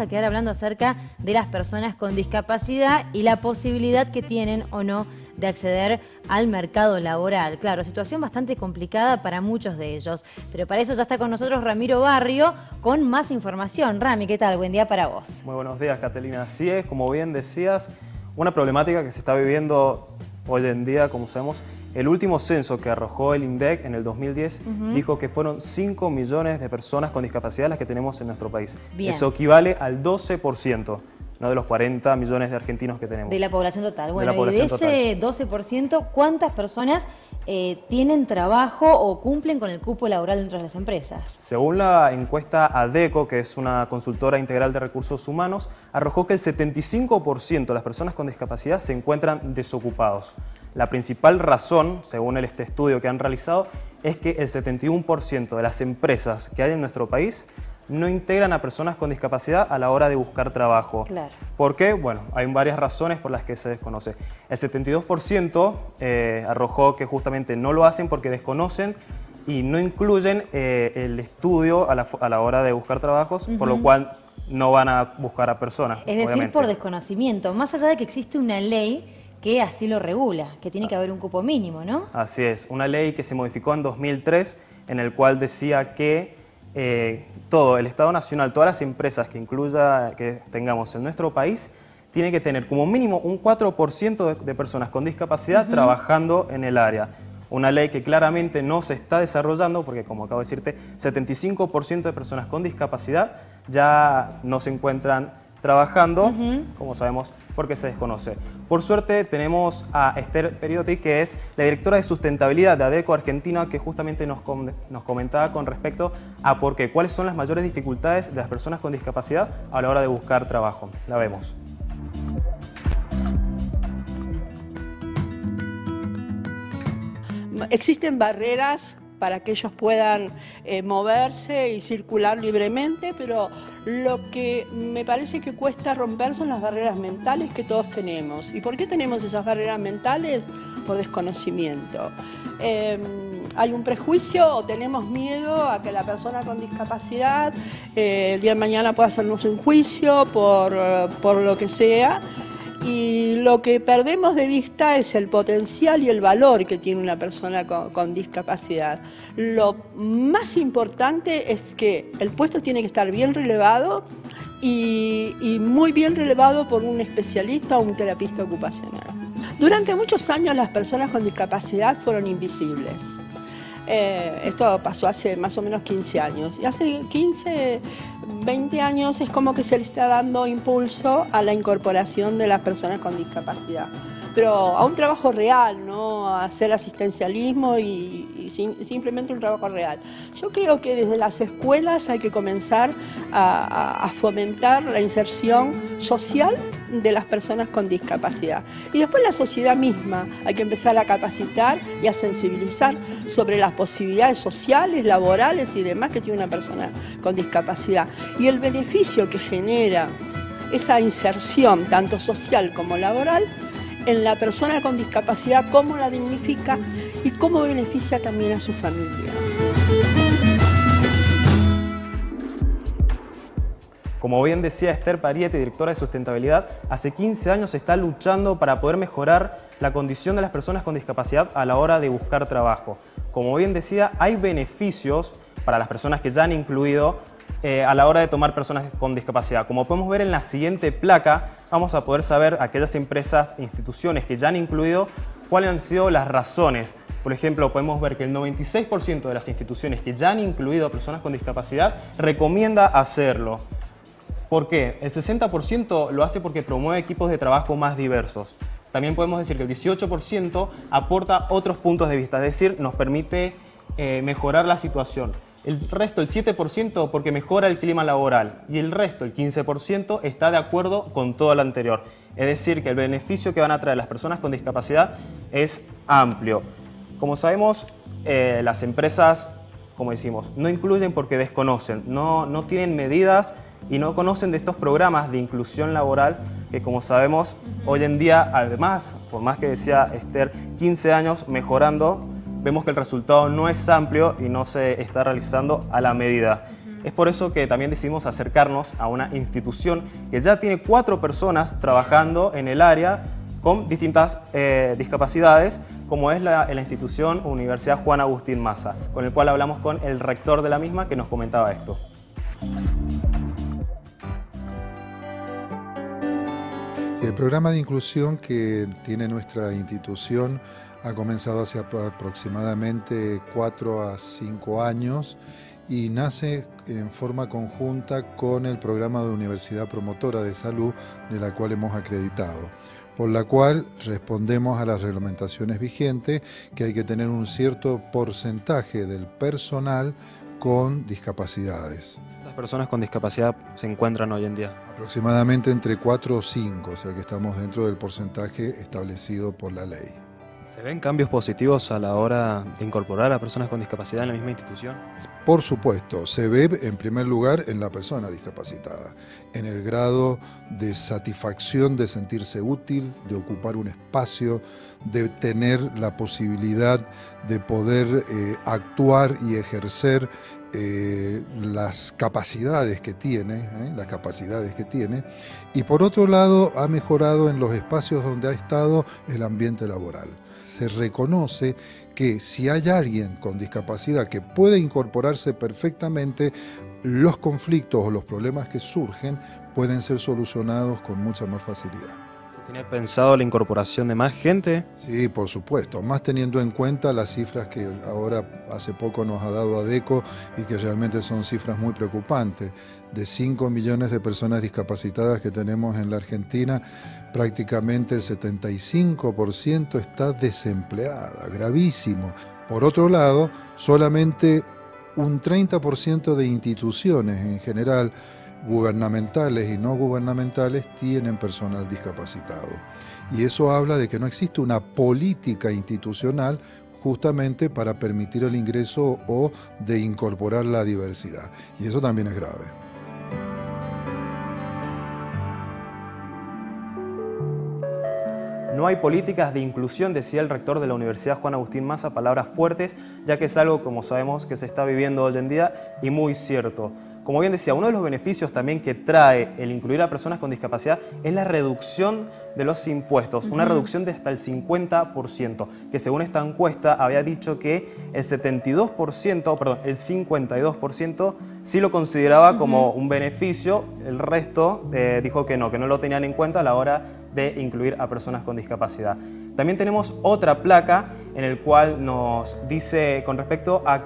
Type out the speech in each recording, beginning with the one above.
a quedar hablando acerca de las personas con discapacidad y la posibilidad que tienen o no de acceder al mercado laboral. Claro, situación bastante complicada para muchos de ellos, pero para eso ya está con nosotros Ramiro Barrio con más información. Rami, ¿qué tal? Buen día para vos. Muy buenos días, Catalina. Así es, como bien decías, una problemática que se está viviendo hoy en día, como sabemos. El último censo que arrojó el INDEC en el 2010 dijo que fueron 5 millones de personas con discapacidad las que tenemos en nuestro país. Bien. Eso equivale al 12%, no de los 40 millones de argentinos que tenemos. De la población total. Bueno, y de ese 12%, ¿cuántas personas tienen trabajo o cumplen con el cupo laboral dentro de las empresas? Según la encuesta ADECO, que es una consultora integral de recursos humanos, arrojó que el 75% de las personas con discapacidad se encuentran desocupados. La principal razón, según este estudio que han realizado, es que el 71% de las empresas que hay en nuestro país no integran a personas con discapacidad a la hora de buscar trabajo. Claro. ¿Por qué? Bueno, hay varias razones por las que se desconoce. El 72% arrojó que justamente no lo hacen porque desconocen y no incluyen el estudio a la hora de buscar trabajos, por lo cual no van a buscar a personas. Es decir, obviamente, por desconocimiento, más allá de que existe una ley que así lo regula, que tiene que haber un cupo mínimo, ¿no? Así es, una ley que se modificó en 2003, en el cual decía que todo el Estado Nacional, todas las empresas que tengamos en nuestro país, tiene que tener como mínimo un 4% de personas con discapacidad trabajando en el área. Una ley que claramente no se está desarrollando porque, como acabo de decirte, 75% de personas con discapacidad ya no se encuentran trabajando, como sabemos, porque se desconoce. Por suerte tenemos a Esther Periotti, que es la directora de sustentabilidad de ADECO Argentina, que justamente nos comentaba con respecto a cuáles son las mayores dificultades de las personas con discapacidad a la hora de buscar trabajo. La vemos. Existen barreras para que ellos puedan moverse y circular libremente, pero lo que me parece que cuesta romper son las barreras mentales que todos tenemos. ¿Y por qué tenemos esas barreras mentales? Por desconocimiento. Hay un prejuicio o tenemos miedo a que la persona con discapacidad el día de mañana pueda hacernos un juicio por lo que sea. Y lo que perdemos de vista es el potencial y el valor que tiene una persona con discapacidad. Lo más importante es que el puesto tiene que estar bien relevado y muy bien relevado por un especialista o un terapista ocupacional. Durante muchos años las personas con discapacidad fueron invisibles. Esto pasó hace más o menos 15 años. Y hace 15, 20 años es como que se le está dando impulso a la incorporación de las personas con discapacidad. Pero a un trabajo real, no a hacer asistencialismo y simplemente un trabajo real. Yo creo que desde las escuelas hay que comenzar a fomentar la inserción social de las personas con discapacidad. Y después la sociedad misma, hay que empezar a capacitar y a sensibilizar sobre las posibilidades sociales, laborales y demás que tiene una persona con discapacidad. Y el beneficio que genera esa inserción, tanto social como laboral, en la persona con discapacidad, cómo la dignifica y cómo beneficia también a su familia. Como bien decía Esther Periotti, directora de sustentabilidad, hace 15 años se está luchando para poder mejorar la condición de las personas con discapacidad a la hora de buscar trabajo. Como bien decía, hay beneficios para las personas que ya han incluido a la hora de tomar personas con discapacidad. Como podemos ver en la siguiente placa, vamos a poder saber aquellas empresas e instituciones que ya han incluido cuáles han sido las razones. Por ejemplo, podemos ver que el 96% de las instituciones que ya han incluido a personas con discapacidad recomienda hacerlo. ¿Por qué? El 60% lo hace porque promueve equipos de trabajo más diversos. También podemos decir que el 18% aporta otros puntos de vista, es decir, nos permite mejorar la situación. El resto, el 7%, porque mejora el clima laboral. Y el resto, el 15%, está de acuerdo con todo lo anterior. Es decir, que el beneficio que van a traer las personas con discapacidad es amplio. Como sabemos, las empresas, como decimos, no incluyen porque desconocen, no tienen medidas y no conocen de estos programas de inclusión laboral que, como sabemos, hoy en día, además, por más que decía Esther, 15 años mejorando, vemos que el resultado no es amplio y no se está realizando a la medida. Es por eso que también decidimos acercarnos a una institución que ya tiene 4 personas trabajando en el área con distintas discapacidades, como es la institución Universidad Juan Agustín Maza, con el cual hablamos con el rector de la misma que nos comentaba esto. Sí, el programa de inclusión que tiene nuestra institución ha comenzado hace aproximadamente 4 a 5 años y nace en forma conjunta con el programa de Universidad Promotora de Salud, de la cual hemos acreditado, por la cual respondemos a las reglamentaciones vigentes, que hay que tener un cierto porcentaje del personal con discapacidades. ¿Cuántas personas con discapacidad se encuentran hoy en día? Aproximadamente entre 4 o 5, o sea que estamos dentro del porcentaje establecido por la ley. ¿Se ven cambios positivos a la hora de incorporar a personas con discapacidad en la misma institución? Por supuesto, se ve en primer lugar en la persona discapacitada, en el grado de satisfacción de sentirse útil, de ocupar un espacio, de tener la posibilidad de poder actuar y ejercer las capacidades que tiene, y por otro lado ha mejorado en los espacios donde ha estado el ambiente laboral. Se reconoce que si hay alguien con discapacidad que puede incorporarse perfectamente, los conflictos o los problemas que surgen pueden ser solucionados con mucha más facilidad. ¿Tiene pensado la incorporación de más gente? Sí, por supuesto, más teniendo en cuenta las cifras que ahora hace poco nos ha dado ADECO y que realmente son cifras muy preocupantes. De 5 millones de personas discapacitadas que tenemos en la Argentina, prácticamente el 75% está desempleada, gravísimo. Por otro lado, solamente un 30% de instituciones en general, gubernamentales y no gubernamentales, tienen personal discapacitado. Y eso habla de que no existe una política institucional justamente para permitir el ingreso o de incorporar la diversidad. Y eso también es grave. No hay políticas de inclusión, decía el rector de la Universidad Juan Agustín Maza, palabras fuertes, ya que es algo, como sabemos, que se está viviendo hoy en día y muy cierto. Como bien decía, uno de los beneficios también que trae el incluir a personas con discapacidad es la reducción de los impuestos, una reducción de hasta el 50%, que según esta encuesta había dicho que el 52% sí lo consideraba como un beneficio, el resto dijo que no lo tenían en cuenta a la hora de incluir a personas con discapacidad. También tenemos otra placa en el cual nos dice con respecto a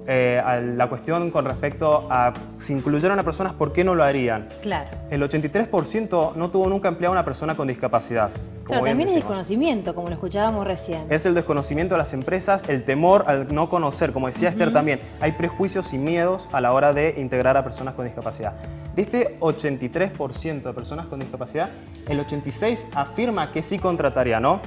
a la cuestión con respecto a si incluyeron a personas, ¿por qué no lo harían? Claro. El 83% no tuvo nunca empleado a una persona con discapacidad. Claro, también es desconocimiento, como lo escuchábamos recién. Es el desconocimiento de las empresas, el temor al no conocer, como decía Esther también. Hay prejuicios y miedos a la hora de integrar a personas con discapacidad. De este 83% de personas con discapacidad, el 86% afirma que sí contrataría, ¿no?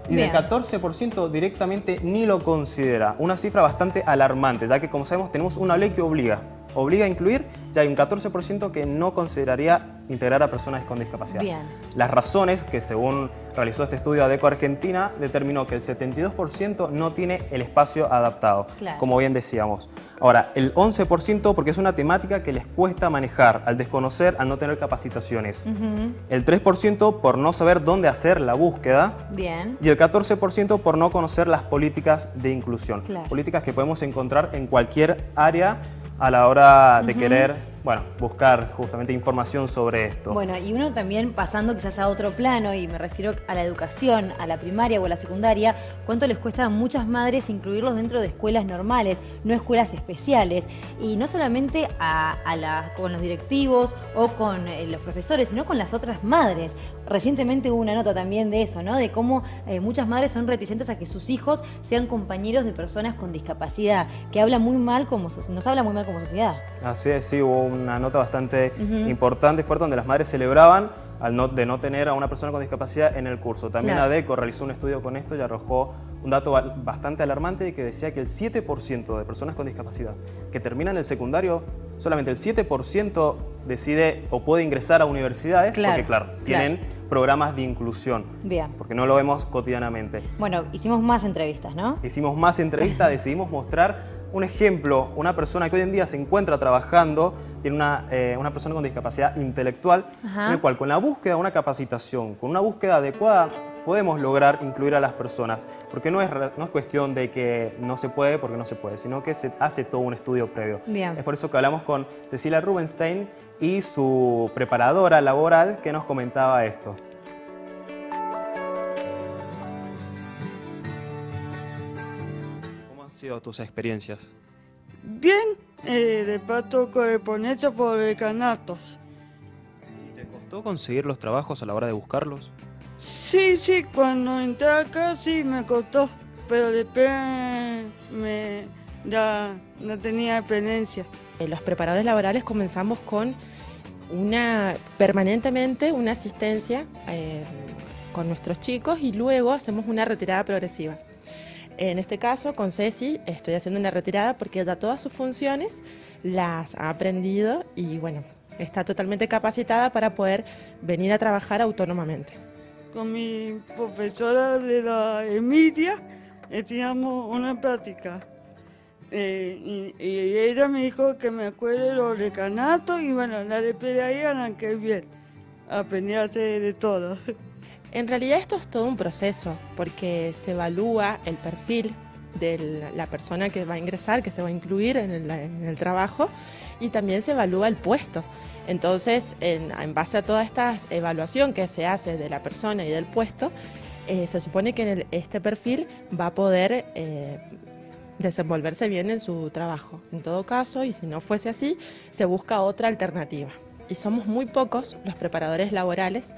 Y del 14% directamente ni lo considera. Una cifra bastante alarmante, ya que como sabemos tenemos una ley que obliga a incluir, ya hay un 14% que no consideraría integrar a personas con discapacidad. Bien. Las razones que según realizó este estudio ADECO Argentina determinó que el 72% no tiene el espacio adaptado, como bien decíamos. Ahora, el 11% porque es una temática que les cuesta manejar, al desconocer, al no tener capacitaciones. El 3% por no saber dónde hacer la búsqueda. Bien. Y el 14% por no conocer las políticas de inclusión. Políticas que podemos encontrar en cualquier área a la hora de querer, buscar justamente información sobre esto. Bueno, y uno también pasando quizás a otro plano, y me refiero a la educación, a la primaria o a la secundaria, cuánto les cuesta a muchas madres incluirlos dentro de escuelas normales, no escuelas especiales, y no solamente con los directivos o con los profesores, sino con las otras madres. Recientemente hubo una nota también de eso, ¿no? De cómo muchas madres son reticentes a que sus hijos sean compañeros de personas con discapacidad, que habla muy mal nos habla muy mal como sociedad. Así es, sí, hubo una nota bastante importante y fuerte donde las madres celebraban de no tener a una persona con discapacidad en el curso. También ADECO realizó un estudio con esto y arrojó un dato bastante alarmante que decía que el 7% de personas con discapacidad que terminan el secundario, solamente el 7% decide o puede ingresar a universidades porque, tienen programas de inclusión. Bien. Porque no lo vemos cotidianamente. Bueno, hicimos más entrevistas, ¿no? Hicimos más entrevistas, decidimos mostrar un ejemplo, una persona que hoy en día se encuentra trabajando, tiene una persona con discapacidad intelectual, en el cual con la búsqueda de una capacitación, con una búsqueda adecuada, podemos lograr incluir a las personas, porque no es cuestión de que no se puede porque no se puede, sino que se hace todo un estudio previo. Bien. Es por eso que hablamos con Cecilia Rubenstein y su preparadora laboral que nos comentaba esto. ¿Cómo han sido tus experiencias? Bien, reparto correspondencia por decanatos. ¿Te costó conseguir los trabajos a la hora de buscarlos? Sí, cuando entré acá sí me costó, pero después ya no tenía experiencia. Los preparadores laborales comenzamos con permanentemente una asistencia con nuestros chicos y luego hacemos una retirada progresiva. En este caso, con Ceci, estoy haciendo una retirada porque ella todas sus funciones las ha aprendido y bueno, está totalmente capacitada para poder venir a trabajar autónomamente. Con mi profesora de la Emilia hacíamos una práctica y ella me dijo que me acuerde los decanatos y bueno, la de ahí arranqué bien, aprendí a hacer de todo. En realidad esto es todo un proceso porque se evalúa el perfil de la persona que va a ingresar, que se va a incluir en el trabajo y también se evalúa el puesto. Entonces, en base a toda esta evaluación que se hace de la persona y del puesto, se supone que este perfil va a poder desenvolverse bien en su trabajo. En todo caso, y si no fuese así, se busca otra alternativa. Y somos muy pocos los preparadores laborales,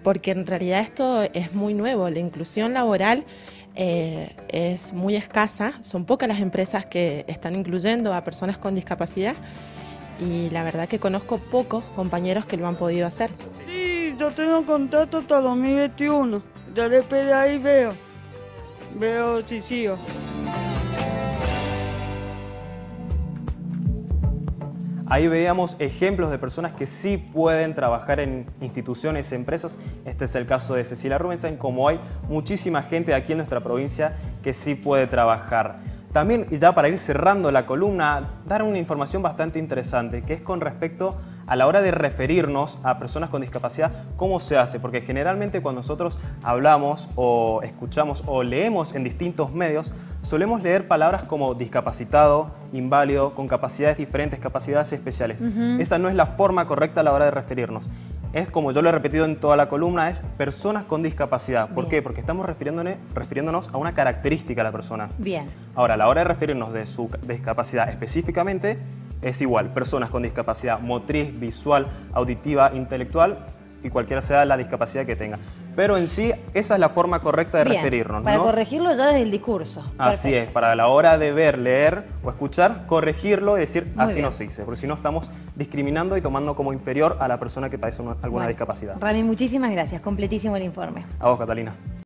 porque en realidad esto es muy nuevo. La inclusión laboral es muy escasa, son pocas las empresas que están incluyendo a personas con discapacidad. Y la verdad que conozco pocos compañeros que lo han podido hacer. Sí, yo tengo contrato hasta 2021. Ya después de ahí veo si sigo. Ahí veíamos ejemplos de personas que sí pueden trabajar en instituciones, empresas. Este es el caso de Cecilia Rubenstein, como hay muchísima gente aquí en nuestra provincia que sí puede trabajar. También, y ya para ir cerrando la columna, dar una información bastante interesante, que es con respecto a la hora de referirnos a personas con discapacidad, ¿cómo se hace? Porque generalmente cuando nosotros hablamos o escuchamos o leemos en distintos medios, solemos leer palabras como discapacitado, inválido, con capacidades diferentes, capacidades especiales. Esa no es la forma correcta a la hora de referirnos. Es, como yo lo he repetido en toda la columna, es personas con discapacidad. ¿Por qué? Porque estamos refiriéndonos a una característica de la persona. Bien. Ahora, a la hora de referirnos de su discapacidad específicamente, es igual, personas con discapacidad motriz, visual, auditiva, intelectual y cualquiera sea la discapacidad que tenga. Pero en sí, esa es la forma correcta de referirnos, para ¿no? corregirlo ya desde el discurso. Así Perfecto. es, para la hora de ver, leer o escuchar, corregirlo y decir Muy así bien. no se dice, porque si no estamos discriminando y tomando como inferior a la persona que padece alguna Bueno, discapacidad. Rami, muchísimas gracias. Completísimo el informe. A vos, Catalina.